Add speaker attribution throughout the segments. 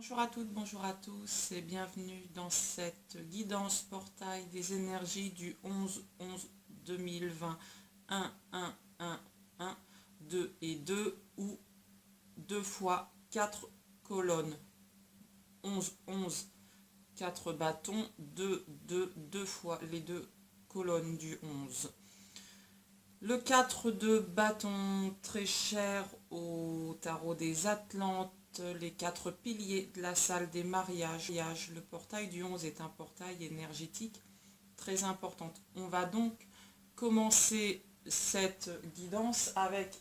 Speaker 1: Bonjour à toutes, bonjour à tous et bienvenue dans cette guidance portail des énergies du 11-11-2020 1-1-1-1 2 et 2 ou 2 fois 4 colonnes 11-11 4 bâtons 2 fois les deux colonnes du 11. Le 4 de bâton très cher au tarot des Atlantes, les 4 piliers de la salle des mariages. Le portail du 11 est un portail énergétique très important. On va donc commencer cette guidance avec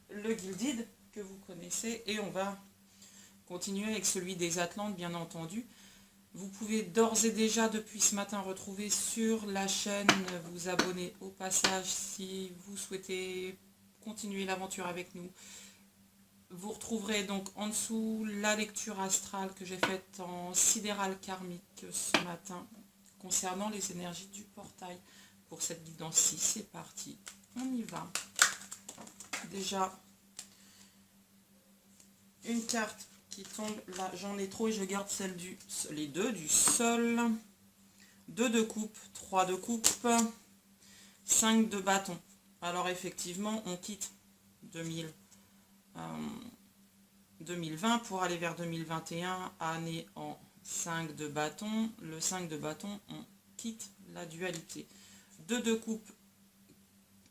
Speaker 1: le Gilded que vous connaissez et on va continuer avec celui des Atlantes bien entendu. Vous pouvez d'ores et déjà depuis ce matin retrouver sur la chaîne, vous abonner au passage si vous souhaitez continuer l'aventure avec nous. Vous retrouverez donc en dessous la lecture astrale que j'ai faite en sidéral karmique ce matin concernant les énergies du portail pour cette guidance-ci. C'est parti, on y va. Déjà, une carte qui tombe là, j'en ai trop et je garde celle les deux du sol, 2 de coupe, 3 de coupe, 5 de bâton. Alors effectivement on quitte 2020 pour aller vers 2021, année en 5 de bâton. Le 5 de bâton, on quitte la dualité. 2 de coupe,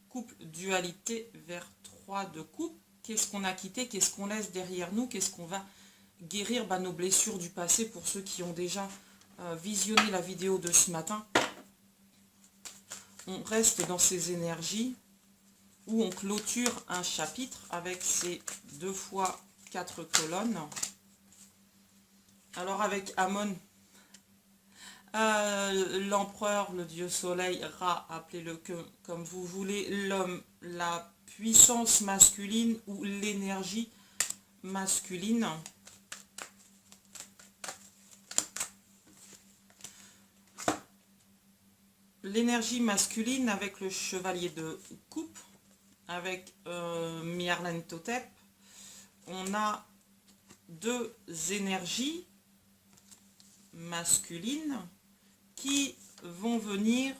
Speaker 1: coupe dualité vers 3 de coupe. Qu'est-ce qu'on a quitté? Qu'est-ce qu'on laisse derrière nous? Qu'est-ce qu'on va guérir? Nos blessures du passé pour ceux qui ont déjà visionné la vidéo de ce matin. On reste dans ces énergies où on clôture un chapitre avec ces 2 fois 4 colonnes. Alors avec Amon, l'empereur, le dieu soleil, Ra, appelez-le comme vous voulez, l'homme, la puissance masculine ou l'énergie masculine. L'énergie masculine avec le chevalier de coupe, avec Nyarlathotep, on a 2 énergies masculines qui vont venir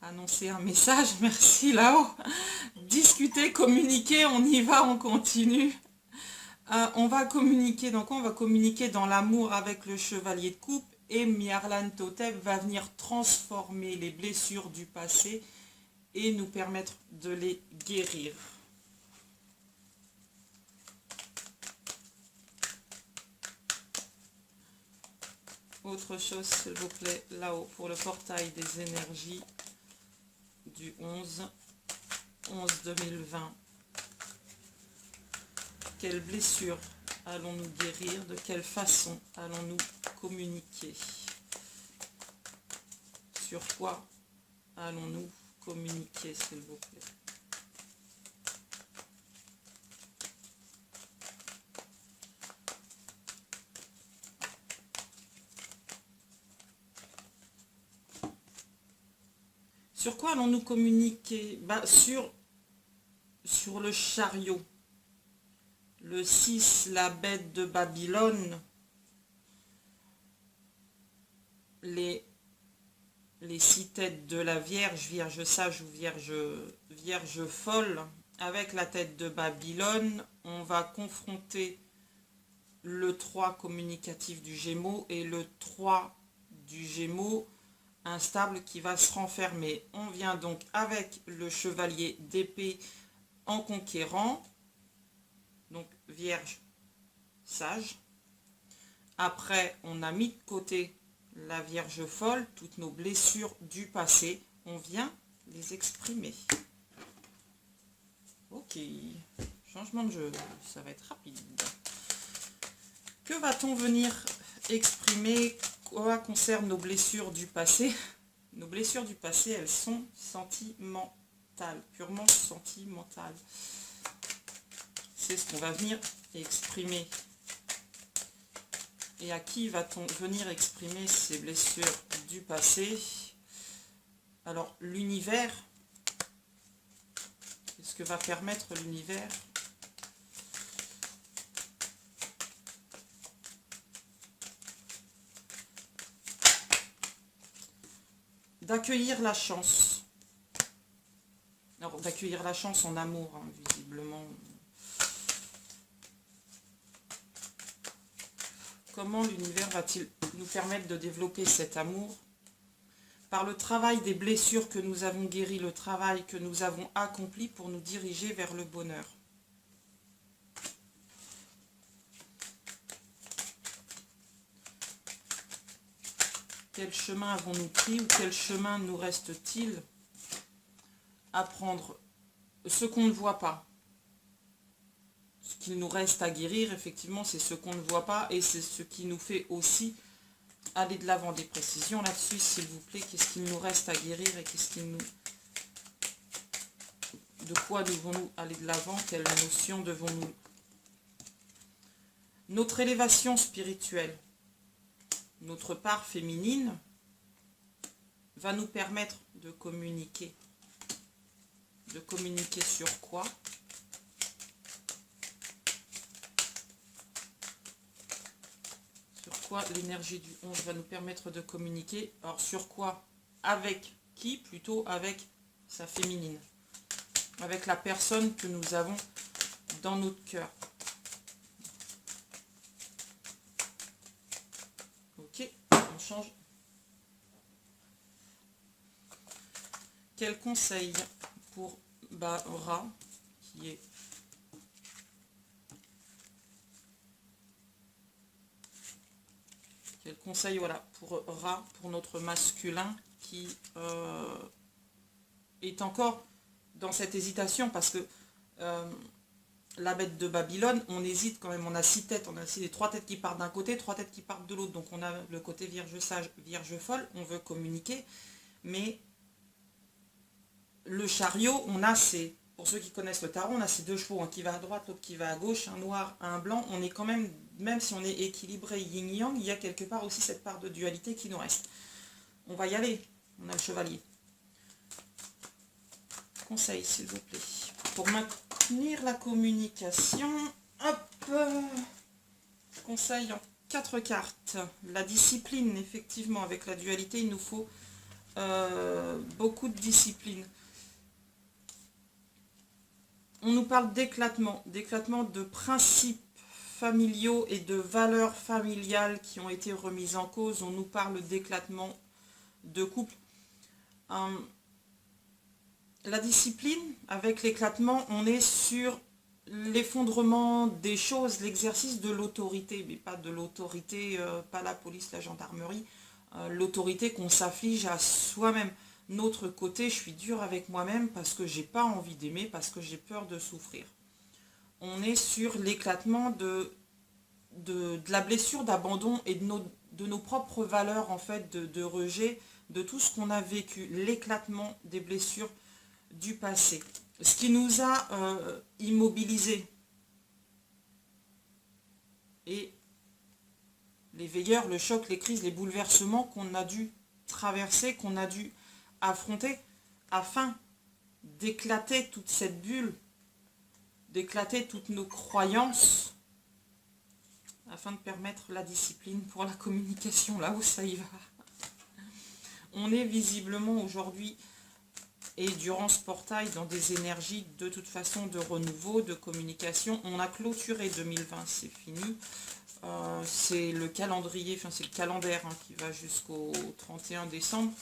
Speaker 1: annoncer un message. Merci là-haut. Discuter, communiquer, on y va, on continue. On va communiquer, donc on va communiquer dans l'amour avec le chevalier de coupe et Nyarlathotep va venir transformer les blessures du passé et nous permettre de les guérir. Autre chose, s'il vous plaît, là-haut, pour le portail des énergies du 11-11-2020. Quelle blessure allons-nous guérir? De quelle façon allons-nous communiquer? Sur quoi allons-nous communiquer, s'il vous plaît? Sur quoi allons-nous communiquer? Sur le chariot. Le 6, la bête de Babylone. Les 6 têtes de la Vierge, Vierge sage ou Vierge folle. Avec la tête de Babylone, on va confronter le 3 communicatif du Gémeaux et le 3 du Gémeaux instable qui va se renfermer. On vient donc avec le chevalier d'épée en conquérant, donc Vierge sage. Après, on a mis de côté la Vierge folle, toutes nos blessures du passé, on vient les exprimer. Ok, changement de jeu, ça va être rapide. Que va-t-on venir exprimer quoi concerne nos blessures du passé? Nos blessures du passé, elles sont sentimentales, purement sentimentales. C'est ce qu'on va venir exprimer. Et à qui va-t-on venir exprimer ces blessures du passé? Alors, l'univers, qu'est-ce que va permettre l'univers? d'accueillir la chance. Alors, d'accueillir la chance en amour, hein, visiblement. Comment l'univers va-t-il nous permettre de développer cet amour? Par le travail des blessures que nous avons guéries, le travail que nous avons accompli pour nous diriger vers le bonheur. Quel chemin avons-nous pris ou quel chemin nous reste-t-il à prendre? Ce qu'on ne voit pas. Ce qu'il nous reste à guérir, effectivement, c'est ce qu'on ne voit pas et c'est ce qui nous fait aussi aller de l'avant. Des précisions là-dessus, s'il vous plaît. Qu'est-ce qu'il nous reste à guérir et qu'est-ce qu'il nous... De quoi devons-nous aller de l'avant? Quelle notion devons-nous... Notre élévation spirituelle, notre part féminine, va nous permettre de communiquer. De communiquer sur quoi? Sur quoi l'énergie du 11 va nous permettre de communiquer? Alors sur quoi? Avec qui? Plutôt avec sa féminine. Avec la personne que nous avons dans notre cœur. Ok, on change. Quel conseil pour Ra, qui est quel conseil, voilà, pour Ra, pour notre masculin qui est encore dans cette hésitation parce que la bête de Babylone, on hésite quand même, on a 6 têtes, on a aussi les 3 têtes qui partent d'un côté, 3 têtes qui partent de l'autre, donc on a le côté vierge sage, vierge folle, on veut communiquer, mais le chariot, on a ces, pour ceux qui connaissent le tarot, on a ces 2 chevaux, un qui va à droite, l'autre qui va à gauche, un noir, un blanc, on est quand même, même si on est équilibré yin-yang, il y a quelque part aussi cette part de dualité qui nous reste. On va y aller, on a le chevalier. Conseil, s'il vous plaît. Pour maintenir la communication, hop, conseil en 4 cartes. La discipline, effectivement, avec la dualité, il nous faut beaucoup de discipline. On nous parle d'éclatement de principes familiaux et de valeurs familiales qui ont été remises en cause. On nous parle d'éclatement de couple. La discipline, avec l'éclatement, on est sur l'effondrement des choses, l'exercice de l'autorité, mais pas de l'autorité, pas la police, la gendarmerie, l'autorité qu'on s'afflige à soi-même. Notre côté, je suis dur avec moi-même parce que j'ai pas envie d'aimer, parce que j'ai peur de souffrir. On est sur l'éclatement de la blessure d'abandon et de nos propres valeurs, en fait, de rejet, de tout ce qu'on a vécu, l'éclatement des blessures du passé. Ce qui nous a immobilisés. Et les veilleurs, le choc, les crises, les bouleversements qu'on a dû traverser, qu'on a dû affronter afin d'éclater toute cette bulle, d'éclater toutes nos croyances, afin de permettre la discipline pour la communication, là où ça y va. On est visiblement aujourd'hui et durant ce portail dans des énergies de toute façon de renouveau, de communication. On a clôturé 2020, c'est fini. C'est le calendrier, enfin c'est le calendaire hein, qui va jusqu'au 31 décembre.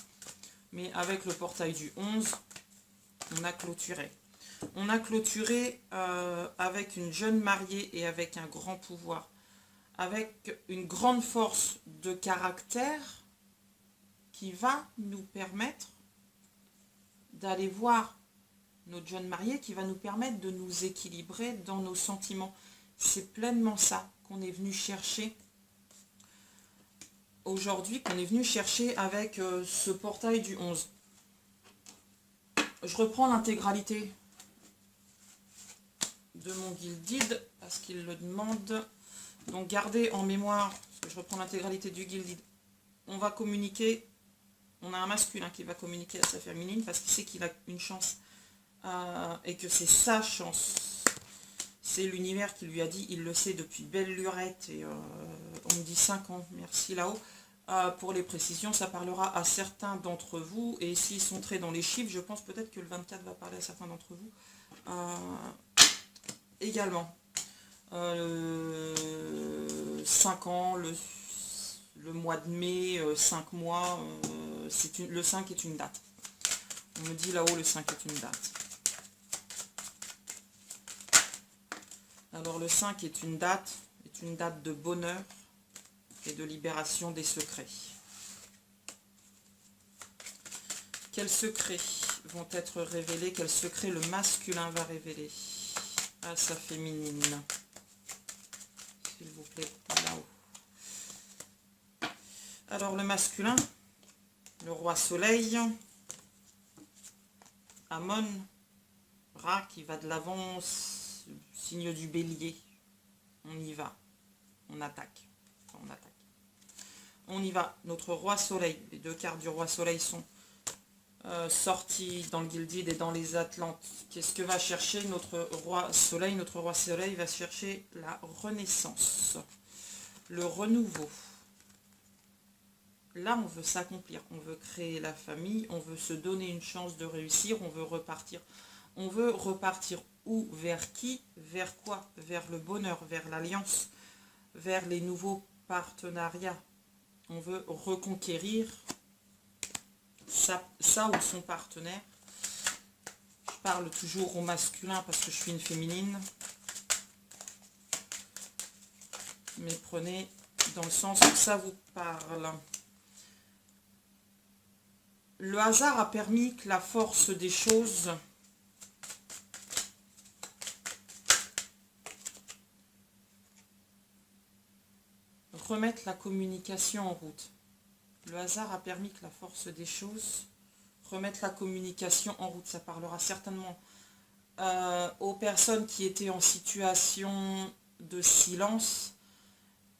Speaker 1: Mais avec le portail du 11, on a clôturé. On a clôturé avec une jeune mariée et avec un grand pouvoir. Avec une grande force de caractère qui va nous permettre d'aller voir notre jeune mariée, qui va nous permettre de nous équilibrer dans nos sentiments. C'est pleinement ça qu'on est venu chercher aujourd'hui, qu'on est venu chercher avec ce portail du 11. Je reprends l'intégralité de mon guilded parce qu'il le demande. Donc gardez en mémoire, parce que je reprends l'intégralité du guilded. On va communiquer. On a un masculin qui va communiquer à sa féminine parce qu'il sait qu'il a une chance et que c'est sa chance. C'est l'univers qui lui a dit, il le sait depuis belle lurette et on me dit 5 ans, merci là-haut. Pour les précisions, ça parlera à certains d'entre vous. Et s'ils sont très dans les chiffres, je pense peut-être que le 24 va parler à certains d'entre vous. Également. 5 ans, le mois de mai, 5 mois, le 5 est une date. On me dit là-haut, le 5 est une date. Alors le 5 est une date de bonheur et de libération des secrets. Quels secrets vont être révélés? Quels secrets le masculin va révéler à sa féminine? S'il vous plaît, là-haut. Alors le masculin, le roi soleil, Amon, Ra qui va de l'avant, signe du bélier. On y va, on attaque. On y va, notre roi soleil, les deux cartes du roi soleil sont sorties dans le Gilded et dans les Atlantes. Qu'est-ce que va chercher notre roi soleil? Notre roi soleil va chercher la renaissance, le renouveau. Là, on veut s'accomplir, on veut créer la famille, on veut se donner une chance de réussir, on veut repartir. On veut repartir où? Vers qui? Vers quoi? Vers le bonheur, vers l'alliance, vers les nouveaux partenariats. On veut reconquérir ça ou son partenaire. Je parle toujours au masculin parce que je suis une féminine. Mais prenez dans le sens où ça vous parle. Le hasard a permis que la force des choses remette la communication en route. Le hasard a permis que la force des choses remette la communication en route. Ça parlera certainement aux personnes qui étaient en situation de silence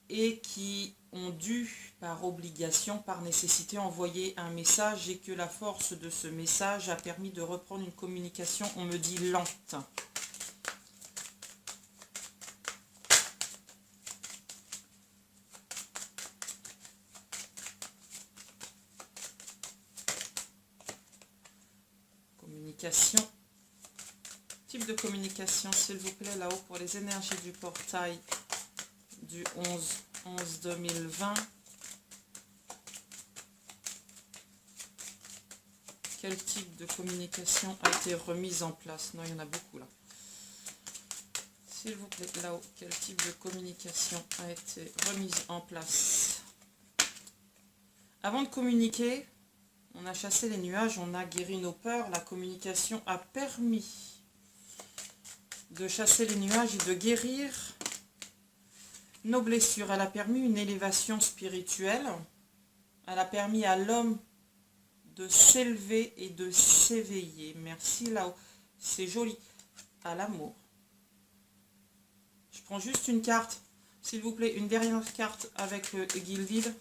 Speaker 1: et qui ont dû, par obligation, par nécessité, envoyer un message et que la force de ce message a permis de reprendre une communication, on me dit, lente. Communication. Type de communication, s'il vous plaît, là-haut pour les énergies du portail du 11-11-2020. Quel type de communication a été remise en place? Non, il y en a beaucoup là. S'il vous plaît, là-haut, quel type de communication a été remise en place? Avant de communiquer, on a chassé les nuages, on a guéri nos peurs. La communication a permis de chasser les nuages et de guérir nos blessures. Elle a permis une élévation spirituelle. Elle a permis à l'homme de s'élever et de s'éveiller. Merci là-haut. C'est joli. À l'amour. Je prends juste une carte, s'il vous plaît, une dernière carte avec le Gilded.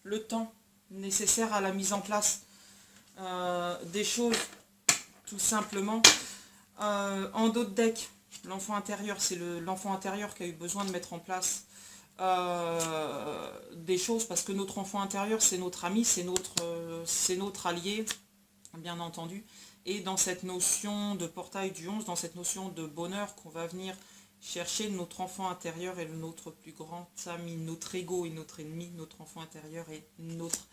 Speaker 1: Le temps nécessaire à la mise en place des choses, tout simplement. En dos de deck, l'enfant intérieur, c'est l'enfant intérieur qui a eu besoin de mettre en place des choses, parce que notre enfant intérieur, c'est notre ami, c'est notre allié, bien entendu. Et dans cette notion de portail du 11, dans cette notion de bonheur qu'on va venir chercher, notre enfant intérieur est notre plus grand ami, notre ego est notre ennemi, notre enfant intérieur est notre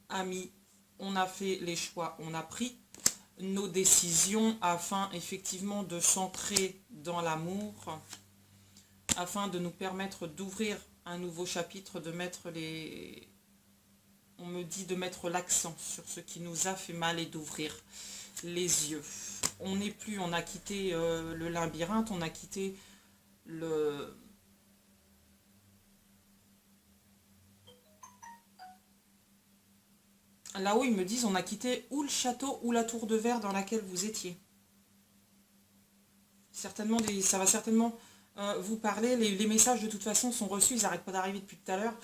Speaker 1: ami. On a fait les choix, on a pris nos décisions afin effectivement de s'ancrer dans l'amour, afin de nous permettre d'ouvrir un nouveau chapitre, de mettre on me dit de mettre l'accent sur ce qui nous a fait mal et d'ouvrir les yeux. On n'est plus, on a quitté le labyrinthe, on a quitté le... Là-haut, ils me disent, on a quitté ou le château ou la tour de verre dans laquelle vous étiez. Certainement, ça va certainement vous parler. Les messages, de toute façon, sont reçus. Ils n'arrêtent pas d'arriver depuis tout à l'heure.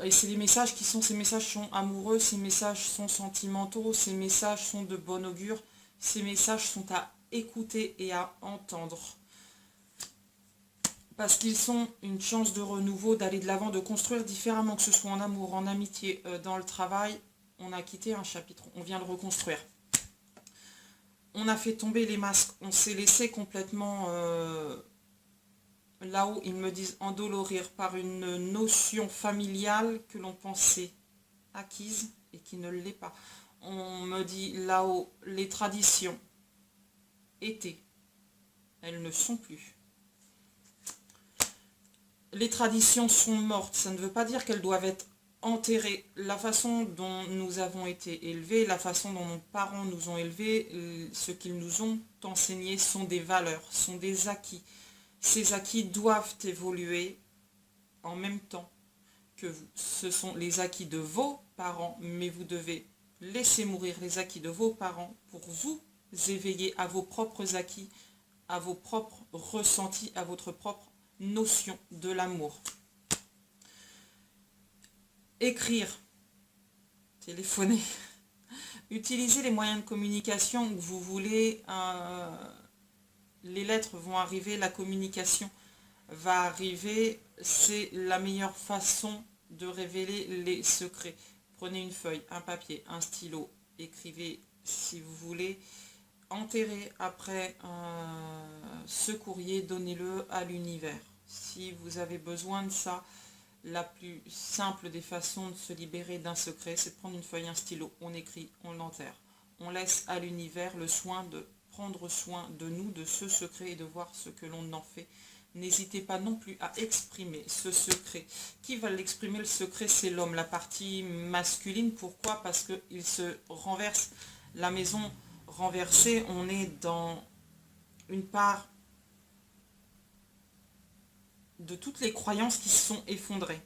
Speaker 1: Et c'est les messages ces messages sont amoureux, ces messages sont sentimentaux, ces messages sont de bon augure. Ces messages sont à écouter et à entendre. Parce qu'ils sont une chance de renouveau, d'aller de l'avant, de construire différemment, que ce soit en amour, en amitié, dans le travail. On a quitté un chapitre, on vient le reconstruire. On a fait tomber les masques, on s'est laissé complètement là-haut, ils me disent endolorir par une notion familiale que l'on pensait acquise et qui ne l'est pas. On me dit là-haut, les traditions étaient, elles ne sont plus. Les traditions sont mortes, ça ne veut pas dire qu'elles doivent être enterrées. La façon dont nous avons été élevés, la façon dont nos parents nous ont élevés, ce qu'ils nous ont enseigné sont des valeurs, sont des acquis. Ces acquis doivent évoluer en même temps que vous. Ce sont les acquis de vos parents, mais vous devez laisser mourir les acquis de vos parents pour vous éveiller à vos propres acquis, à vos propres ressentis, à votre propre notion de l'amour. Écrire, téléphoner, utiliser les moyens de communication que vous voulez. Les lettres vont arriver, la communication va arriver. C'est la meilleure façon de révéler les secrets. Prenez une feuille, un papier, un stylo, écrivez si vous voulez. Enterrez après ce courrier, donnez-le à l'univers. Si vous avez besoin de ça, la plus simple des façons de se libérer d'un secret, c'est de prendre une feuille, un stylo, on écrit, on l'enterre. On laisse à l'univers le soin de prendre soin de nous, de ce secret et de voir ce que l'on en fait. N'hésitez pas non plus à exprimer ce secret. Qui va l'exprimer? Le secret, c'est l'homme, la partie masculine. Pourquoi? Parce qu'il se renverse. La maison renversée, on est dans une part de toutes les croyances qui se sont effondrées.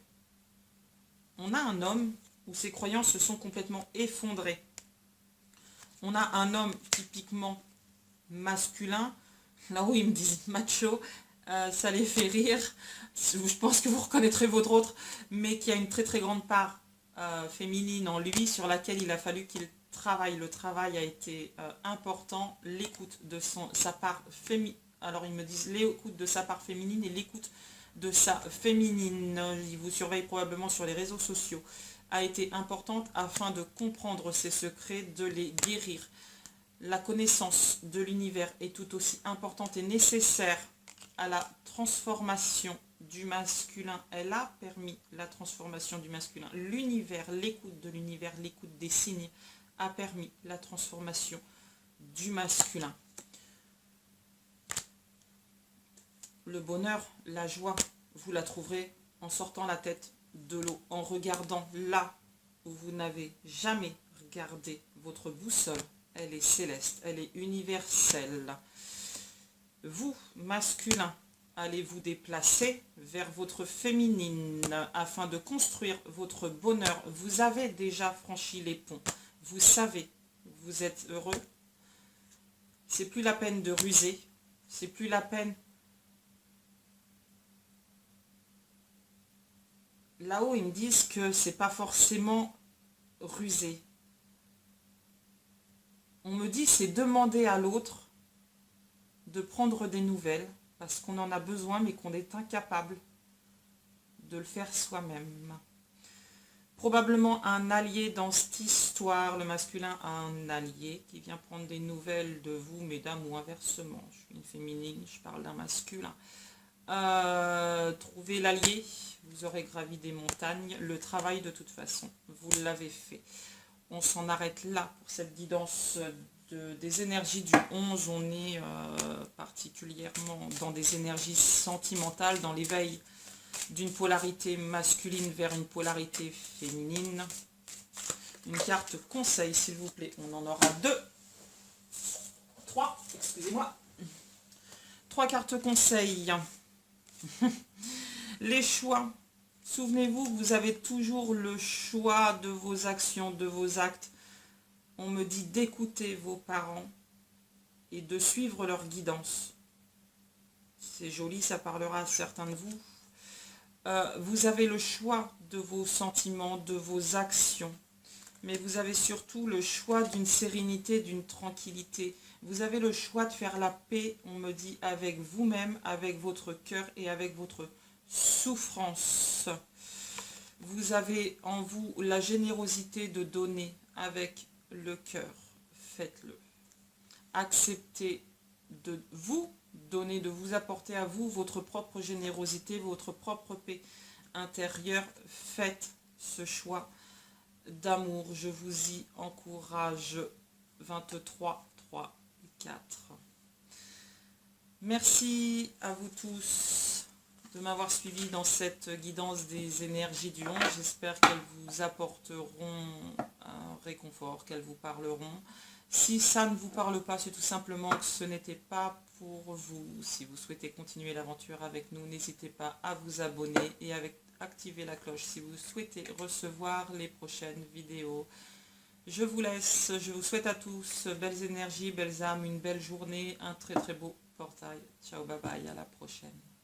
Speaker 1: On a un homme où ses croyances se sont complètement effondrées. On a un homme typiquement masculin, là où ils me disent macho, ça les fait rire, je pense que vous reconnaîtrez votre autre, mais qui a une très très grande part féminine en lui, sur laquelle il a fallu qu'il travaille. Le travail a été important, l'écoute de sa part féminine, alors ils me disent l'écoute de sa part féminine et l'écoute de sa féminine, il vous surveille probablement sur les réseaux sociaux, a été importante afin de comprendre ses secrets, de les guérir. La connaissance de l'univers est tout aussi importante et nécessaire à la transformation du masculin. Elle a permis la transformation du masculin. L'univers, l'écoute de l'univers, l'écoute des signes a permis la transformation du masculin. Le bonheur, la joie, vous la trouverez en sortant la tête de l'eau, en regardant là où vous n'avez jamais regardé votre boussole. Elle est céleste, elle est universelle. Vous, masculin, allez vous déplacer vers votre féminine afin de construire votre bonheur. Vous avez déjà franchi les ponts. Vous savez, vous êtes heureux. C'est plus la peine de ruser. C'est plus la peine. Là-haut, ils me disent que c'est pas forcément rusé. On me dit c'est demander à l'autre de prendre des nouvelles parce qu'on en a besoin mais qu'on est incapable de le faire soi-même. Probablement un allié dans cette histoire, le masculin a un allié qui vient prendre des nouvelles de vous, mesdames, ou inversement. Je suis une féminine, je parle d'un masculin. Trouvez l'allié, vous aurez gravi des montagnes. Le travail de toute façon, vous l'avez fait. On s'en arrête là pour cette guidance des énergies du 11. On est particulièrement dans des énergies sentimentales, dans l'éveil d'une polarité masculine vers une polarité féminine. Une carte conseil, s'il vous plaît. On en aura 3, excusez-moi. 3 cartes conseil. Les choix. Souvenez-vous, vous avez toujours le choix de vos actions, de vos actes. On me dit d'écouter vos parents et de suivre leur guidance. C'est joli, ça parlera à certains de vous. Vous avez le choix de vos sentiments, de vos actions. Mais vous avez surtout le choix d'une sérénité, d'une tranquillité. Vous avez le choix de faire la paix, on me dit, avec vous-même, avec votre cœur et avec votre souffrance. Vous avez en vous la générosité de donner avec le cœur. Faites-le. Acceptez de vous donner, de vous apporter à vous votre propre générosité, votre propre paix intérieure. Faites ce choix d'amour. Je vous y encourage. 23, 3, 4. Merci à vous tous de m'avoir suivi dans cette guidance des énergies du 11. J'espère qu'elles vous apporteront un réconfort, qu'elles vous parleront. Si ça ne vous parle pas, c'est tout simplement que ce n'était pas pour vous. Si vous souhaitez continuer l'aventure avec nous, n'hésitez pas à vous abonner et à activer la cloche si vous souhaitez recevoir les prochaines vidéos. Je vous laisse, je vous souhaite à tous belles énergies, belles âmes, une belle journée, un très très beau portail. Ciao, bye bye, à la prochaine.